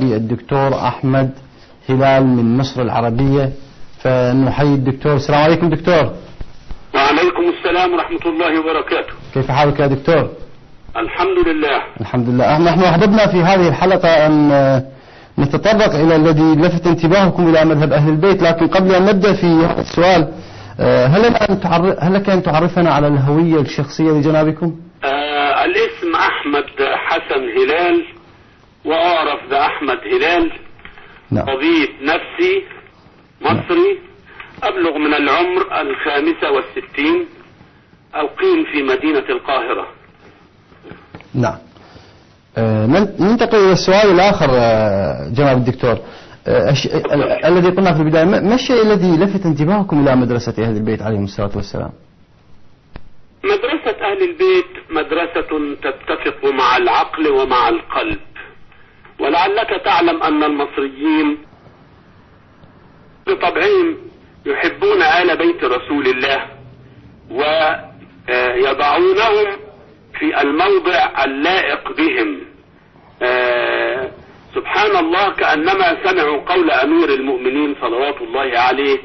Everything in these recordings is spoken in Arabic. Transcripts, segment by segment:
الدكتور أحمد هلال من مصر العربية، فنحيي الدكتور. السلام عليكم دكتور. وعليكم السلام ورحمة الله وبركاته. كيف حالك يا دكتور؟ الحمد لله. الحمد لله. نحن أحببنا في هذه الحلقة أن نتطرق إلى الذي لفت انتباهكم إلى مذهب أهل البيت، لكن قبل أن نبدأ في هذا السؤال هل لك أن تعرفنا على الهوية الشخصية لجنابكم؟ الاسم أحمد حسن هلال، وأعرف بأحمد هلال. نعم. طبيب نفسي مصري. أبلغ من العمر 65. أقيم في مدينة القاهرة. نعم. ننتقل إلى السؤال الآخر جناب الدكتور. الذي قلنا في البداية، ما الشيء الذي لفت انتباهكم إلى مدرسة أهل البيت عليهم الصلاة والسلام؟ مدرسة أهل البيت مدرسة تتفق مع العقل ومع القلب، ولعلك تعلم أن المصريين بطبعهم يحبون آل بيت رسول الله ويضعونهم في الموضع اللائق بهم. سبحان الله، كأنما سمعوا قول أمير المؤمنين صلوات الله عليه: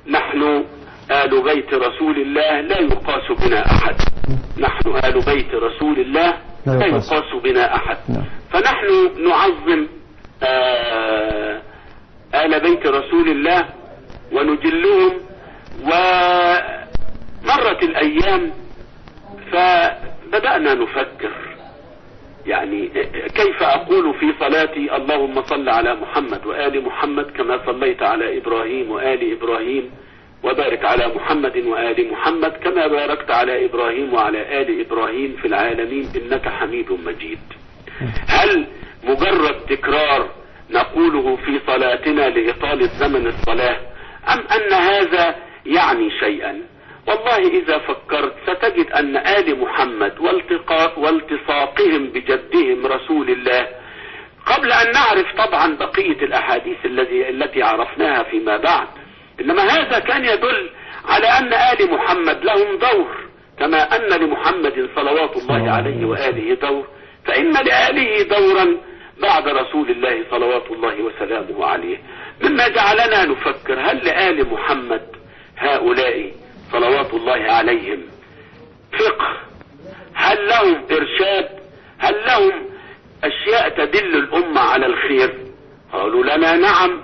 نحن آل بيت رسول الله لا يقاس بنا أحد. نحن آل بيت رسول الله لا يقاس بنا أحد. فنحن نعظم آل بيت رسول الله ونجلهم. ومرت الأيام فبدأنا نفكر، يعني كيف أقول في صلاتي: اللهم صل على محمد وآل محمد كما صليت على إبراهيم وآل إبراهيم، وبارك على محمد وآل محمد كما باركت على إبراهيم وعلى آل إبراهيم في العالمين إنك حميد مجيد. هل مجرد تكرار نقوله في صلاتنا لإطالة زمن الصلاة، أم أن هذا يعني شيئا؟ والله إذا فكرت ستجد أن آل محمد والتصاقهم بجدهم رسول الله، قبل أن نعرف طبعا بقية الأحاديث التي عرفناها فيما بعد، إنما هذا كان يدل على أن آل محمد لهم دور، كما أن لمحمد صلوات الله عليه وآله دور، فإن لآله دورا بعد رسول الله صلوات الله وسلامه عليه. مما جعلنا نفكر: هل لآل محمد هؤلاء صلوات الله عليهم فقه؟ هل لهم إرشاد؟ هل لهم أشياء تدل الأمة على الخير؟ قالوا لنا: نعم،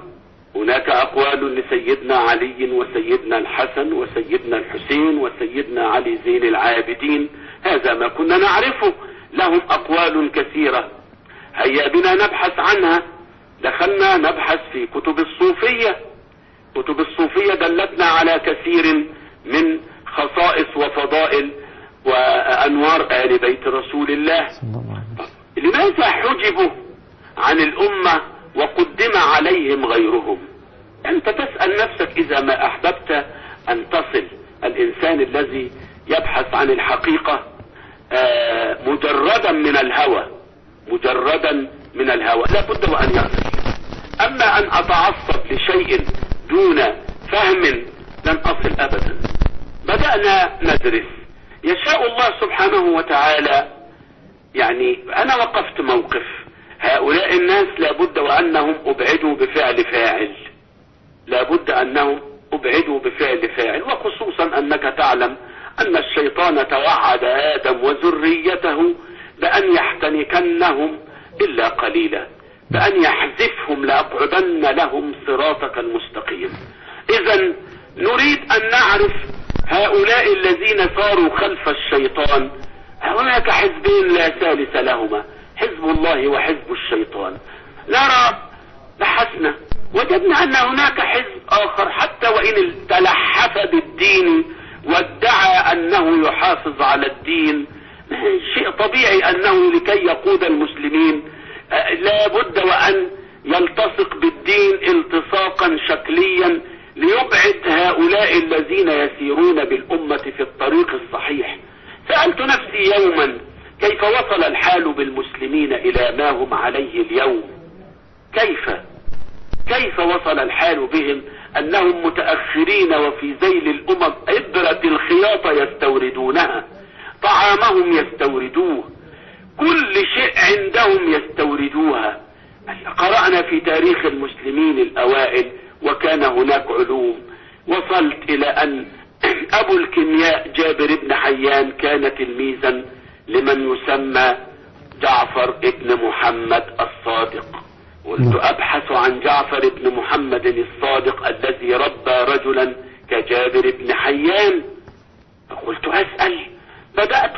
هناك أقوال لسيدنا علي وسيدنا الحسن وسيدنا الحسين وسيدنا علي زين العابدين، هذا ما كنا نعرفه، لهم أقوال كثيرة، هيا بنا نبحث عنها. دخلنا نبحث في كتب الصوفية. كتب الصوفية دلتنا على كثير من خصائص وفضائل وأنوار آل بيت رسول الله. لماذا حجبوا عن الأمة وقدم عليهم غيرهم؟ أنت تسأل نفسك إذا ما أحببت أن تصل الإنسان الذي يبحث عن الحقيقة مجردا من الهوى، مجردا من الهوى، لا بد وأن يصل. أما أن أتعصب لشيء دون فهم لن أصل أبدا. بدأنا ندرس، يشاء الله سبحانه وتعالى. يعني أنا وقفت موقف هؤلاء الناس، لابد وأنهم أبعدوا بفعل فاعل، لابد أنهم أبعدوا بفعل فاعل، وخصوصا أنك تعلم أن الشيطان توعد آدم وذريته بأن يحتنكنهم إلا قليلا، بأن يحذفهم لأقعدن لهم صراطك المستقيم. إذا نريد أن نعرف هؤلاء الذين صاروا خلف الشيطان. هناك حزبين لا ثالث لهما، حزب الله وحزب الشيطان. نرى، بحثنا وجدنا أن هناك حزب آخر حتى وإن تلحف بالدين وادعى أنه يحافظ على الدين، شيء طبيعي أنه لكي يقود المسلمين لا بد وأن يلتصق بالدين التصاقا شكليا ليبعد هؤلاء الذين يسيرون بالأمة في الطريق الصحيح. سألت نفسي يوما: كيف وصل الحال بالمسلمين إلى ما هم عليه اليوم؟ كيف وصل الحال بهم أنهم متأخرين وفي ذيل الأمم؟ إبرة الخياطة يستوردونها، طعامهم يستوردوه، كل شيء عندهم يستوردوها. قرأنا تتبعنا في تاريخ المسلمين الأوائل وكان هناك علوم، وصلت إلى أن أبو الكيمياء جابر بن حيان كان تلميذا لمن يسمى جعفر ابن محمد الصادق. قلت أبحث عن جعفر بن محمد الصادق الذي ربى رجلا كجابر بن حيان. قلت أسأل، بدأت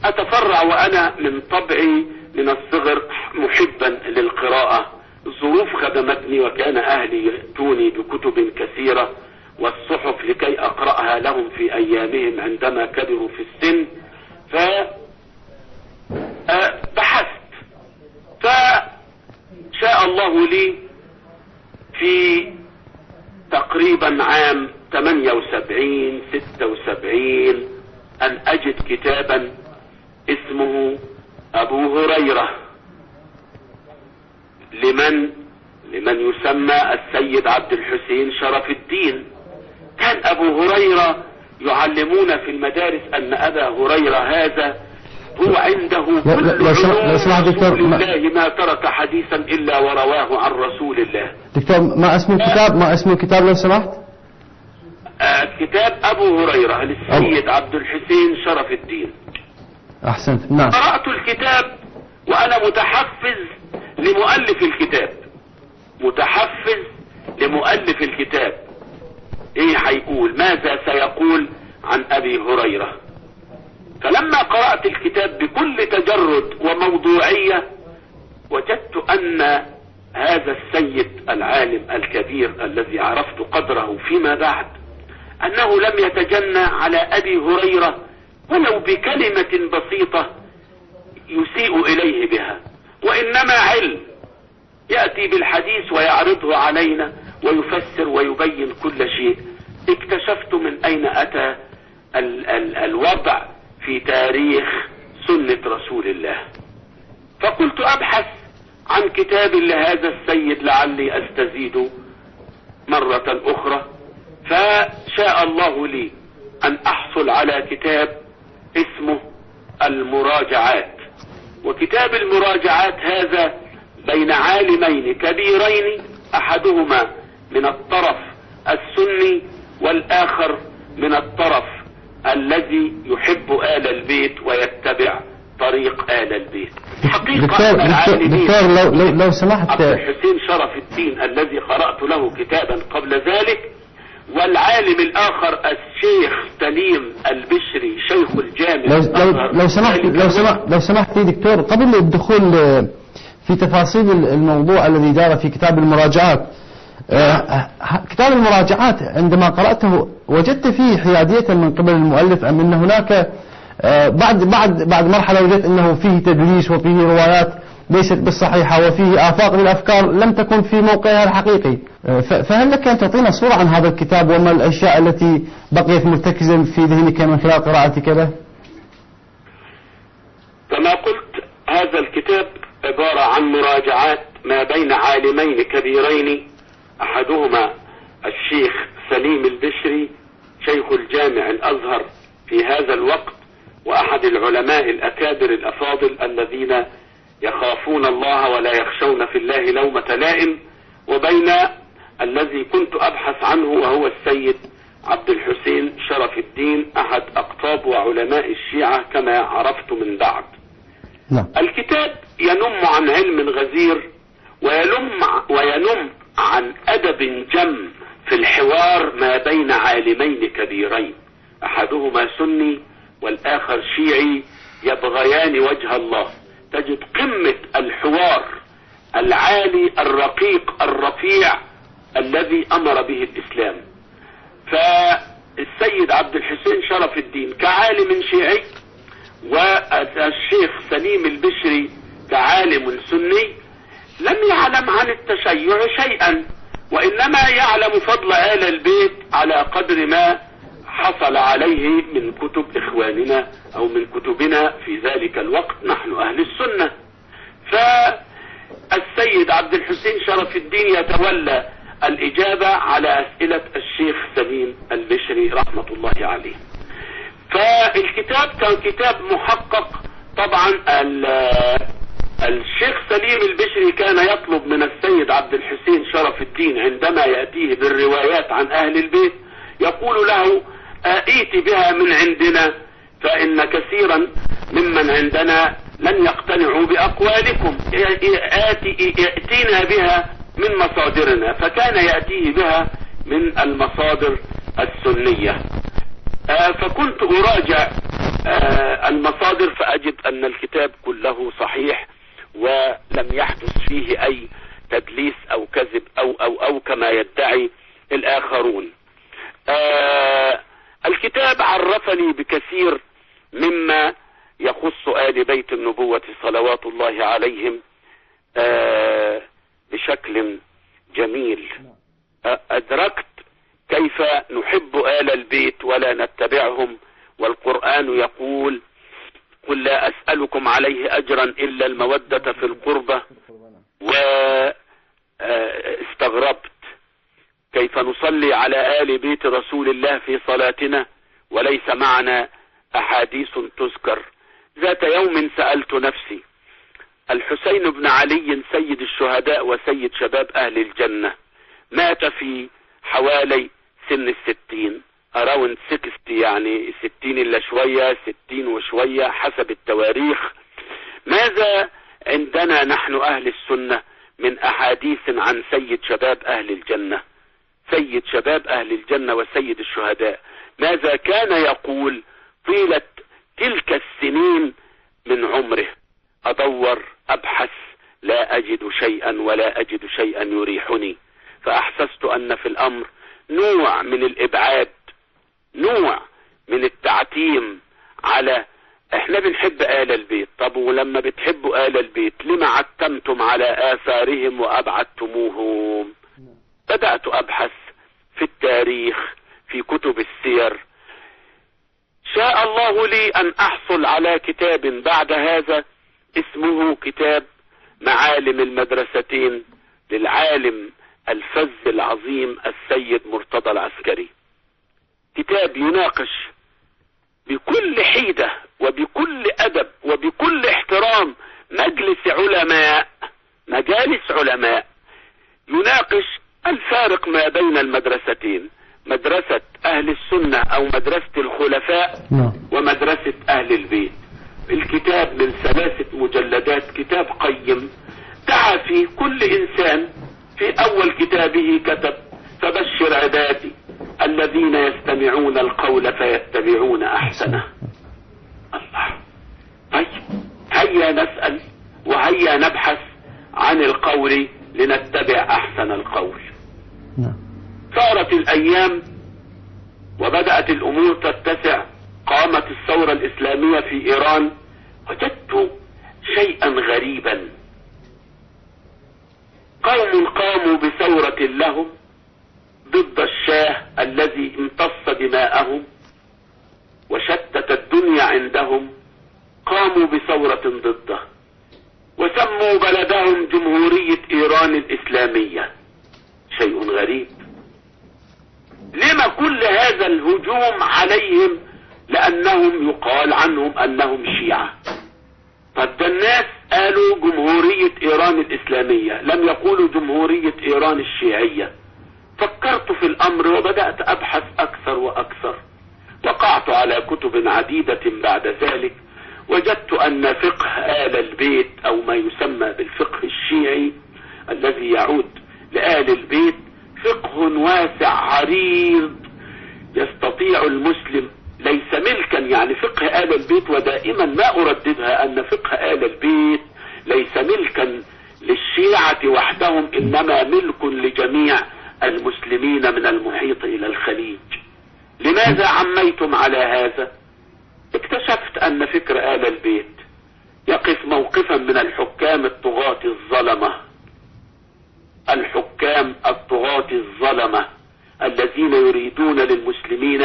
أتفرع وأنا من طبعي من الصغر محبا للقراءة. الظروف خدمتني وكان أهلي يأتوني بكتب كثيرة والصحف لكي أقرأها لهم في أيامهم عندما كبروا في السن. فبحثت، فشاء الله لي في تقريبا عام 78 76 أن أجد كتابا اسمه أبو هريرة لمن يسمى السيد عبد الحسين شرف الدين. كان أبو هريرة يعلمون في المدارس أن أبا هريرة هذا هو عنده كل علوم رسول الله، ما ترك حديثا إلا ورواه عن رسول الله. دكتور، ما اسم الكتاب لو سمحت؟ كتاب أبو هريرة للسيد عبد الحسين شرف الدين. أحسنت، نعم. قرأت الكتاب وأنا متحفز لمؤلف الكتاب، إيه هيقول، ماذا سيقول عن أبي هريرة. فلما قرأت الكتاب بكل تجرد وموضوعية وجدت أن هذا السيد العالم الكبير الذي عرفت قدره فيما بعد أنه لم يتجنى على أبي هريرة ولو بكلمة بسيطة يسيء إليه بها، وإنما علم يأتي بالحديث ويعرضه علينا ويفسر ويبين كل شيء. اكتشفت من أين أتى الوضع في تاريخ سنة رسول الله، فقلت أبحث عن كتاب لهذا السيد لعلي أستزيد مرة أخرى. فشاء الله لي أن أحصل على كتاب اسمه المراجعات. وكتاب المراجعات هذا بين عالمين كبيرين، أحدهما من الطرف السني والآخر من الطرف الذي يحب آل البيت ويتبع طريق آل البيت. حقيقة دكتور لو سمحت، عبد الحسين شرف الدين الذي قرأت له كتابا قبل ذلك، والعالم الآخر الشيخ سليم البشري شيخ الجامع. لو سمحت دكتور، قبل الدخول في تفاصيل الموضوع الذي دار في كتاب المراجعات، كتاب المراجعات عندما قرأته وجدت فيه حيادية من قبل المؤلف أم أن هناك بعد مرحلة وجدت أنه فيه تدليس وفيه روايات ليست بالصحيحة وفيه آفاق للأفكار لم تكن في موقعها الحقيقي. فهل لك أن تعطينا صورة عن هذا الكتاب وما الأشياء التي بقيت مرتكزة في ذهنك من خلال قراءتك له؟ كما قلت، هذا الكتاب عبارة عن مراجعات ما بين عالمين كبيرين، أحدهما الشيخ سليم البشري شيخ الجامع الأزهر في هذا الوقت، وأحد العلماء الأكابر الأفاضل الذين يخافون الله ولا يخشون في الله لومة لائم، وبين الذي كنت أبحث عنه وهو السيد عبد الحسين شرف الدين أحد أقطاب وعلماء الشيعة كما عرفت من بعد. الكتاب ينم عن علم غزير وينم عن أدب جم في الحوار ما بين عالمين كبيرين، أحدهما سني والآخر شيعي يبغيان وجه الله. تجد قمة الحوار العالي الرقيق الرفيع الذي أمر به الإسلام. فالسيد عبد الحسين شرف الدين كعالم شيعي والشيخ سليم البشري كعالم سني لم يعلم عن التشيع شيئا، وإنما يعلم فضل آل البيت على قدر ما حصل عليه من كتب إخواننا أو من كتبنا في ذلك الوقت نحن أهل السنة. فالسيد عبد الحسين شرف الدين يتولى الإجابة على أسئلة الشيخ سليم البشري رحمة الله عليه. فالكتاب كان كتاب محقق طبعا. الشيخ سليم البشري كان يطلب من السيد عليه بالروايات عن أهل البيت يقول له ائت بها من عندنا، فإن كثيرا ممن عندنا لن يقتنعوا بأقوالكم، ائتينا بها من مصادرنا. فكان يأتيه بها من المصادر السنية. فكنت أراجع المصادر فأجد أن الكتاب كله صحيح ولم يحدث فيه أي تدليس أو كذب أو كما يدعي الآخرون. الكتاب عرفني بكثير مما يخص آل بيت النبوة صلوات الله عليهم بشكل جميل. أدركت كيف نحب آل البيت ولا نتبعهم، والقرآن يقول قل لا أسألكم عليه أجرا إلا المودة في القربة. واستغربت كيف نصلي على آل بيت رسول الله في صلاتنا وليس معنا أحاديث تذكر. ذات يوم سألت نفسي، الحسين بن علي سيد الشهداء وسيد شباب أهل الجنة مات في حوالي سن 60 أراوند 60، يعني 60 إلا شوية، 60 وشوية حسب التواريخ. ماذا عندنا نحن أهل السنة من أحاديث عن سيد شباب أهل الجنة، سيد شباب أهل الجنة وسيد الشهداء؟ ماذا كان يقول طيلة تلك السنين من عمره؟ أدور أبحث لا أجد شيئا ولا أجد شيئا يريحني. فأحسست أن في الأمر نوع من الإبعاد، نوع من التعتيم على احنا بنحب آل البيت. طب ولما بتحبوا آل البيت لما عتمتم على آثارهم وأبعدتموهم؟ بدأت أبحث في التاريخ في كتب السير. شاء الله لي أن أحصل على كتاب بعد هذا اسمه كتاب معالم المدرستين للعالم الفذ العظيم السيد مرتضى العسكري. كتاب يناقش بكل حيدة وبكل أدب وبكل احترام مجالس علماء يناقش الفارق ما بين المدرستين، مدرسة أهل السنة أو مدرسة الخلفاء ومدرسة أهل البيت. الكتاب من 3 مجلدات، كتاب قيم دعا فيه كل إنسان. في أول كتابه كتب فبشر عبادي الذين يستمعون القول فيتبعون أحسنه. الله. طيب هيا نسأل وهيا نبحث عن القول لنتبع أحسن القول. صارت الأيام وبدأت الأمور تتسع، قامت الثورة الإسلامية في إيران. وجدت شيئا غريبا، قوم قاموا بثورة لهم ضد الشاه الذي امتص دماءهم وشتت الدنيا عندهم، قاموا بثورة ضده وسموا بلدهم جمهورية إيران الإسلامية. شيء غريب. لما كل هذا الهجوم عليهم؟ لأنهم يقال عنهم أنهم شيعة. طب ده الناس قالوا جمهورية إيران الإسلامية، لم يقولوا جمهورية إيران الشيعية. فكرت في الأمر وبدأت أبحث أكثر وأكثر. وقعت على كتب عديدة بعد ذلك. وجدت أن فقه آل البيت أو ما يسمى بالفقه الشيعي الذي يعود لآل البيت فقه واسع عريض يستطيع المسلم، ليس ملكا، يعني فقه آل البيت، ودائما ما أرددها أن فقه آل البيت ليس ملكا للشيعة وحدهم، إنما ملك لجميع المسلمين من المحيط إلى الخليج. لماذا عميتم على هذا؟ اكتشفت أن فكر آل البيت يقف موقفا من الحكام الطغاة الظلمة، الحكام الطغاة الظلمة الذين يريدون للمسلمين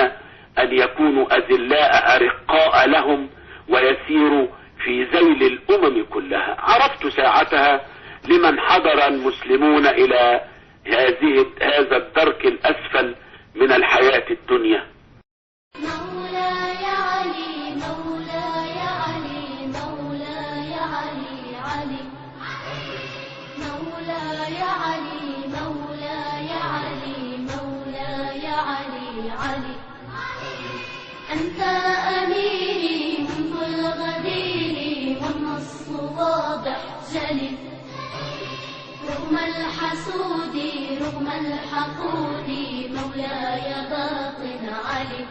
أن يكونوا أذلاء أرقاء لهم ويسيروا في ذيل الأمم كلها. عرفت ساعتها لمن حضر المسلمون إلى هذا الدرك الأسفل من الحياة الدنيا. مولاي علي مولاي علي مولاي علي علي مولاي علي مولاي علي علي. أنت أميري منذ الغدير والنص واضح جلي، رغم الحسود رغم الحقود مولاي باق علي.